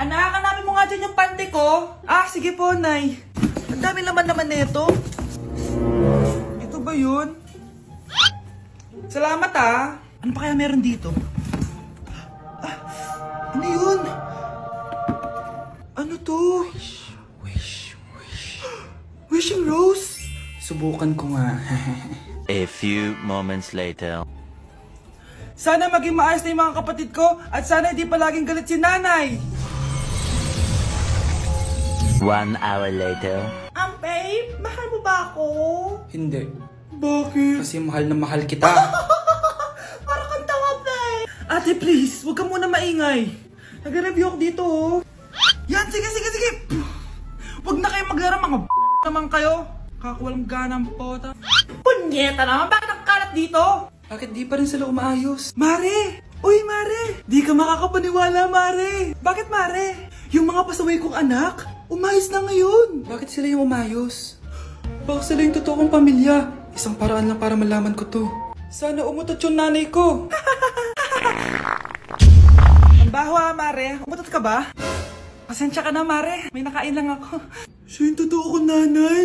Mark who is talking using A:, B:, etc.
A: Anak, hanapin mo nga dyan yung pante ko. Ah, sige po, Nay. Ang dami naman nito. Ito ba yun? Salamat ah. Ano pa kaya meron dito? Ah, ano yun? Ano to? Wishing rose?
B: Subukan ko nga.
C: A few moments later.
A: Sana maging maayos na yung mga kapatid ko at sana hindi palaging galit si nanay.
C: 1 hour later.
A: Babe, mahal mo ba ako?
B: Hindi.
A: Bakit?
B: Kasi mahal na mahal kita.
A: Parang kang tawa, babe. Ate, please, huwag ka muna maingay. Nag-review ako dito, oh. Yan, sige. Huwag na kayo maglaro, mga naman kayo. Kakawalang ganang pota. Punyeta naman, bakit nakakalat dito?
B: Bakit di pa rin sila umaayos?
A: Mare! Uy, Mare! Di ka makakapaniwala, Mare! Bakit, Mare? Yung mga pasaway kong anak, umayos na ngayon.
B: Bakit sila yung umayos? Baka sila yung totoo kong pamilya. Isang paraan lang para malaman ko to. Sana umutot yung nanay ko.
A: Ang baho ha, Mare. Umutot ka ba? Pasensya ka na, Mare. May nakain lang ako. Siya yung totoo kong nanay.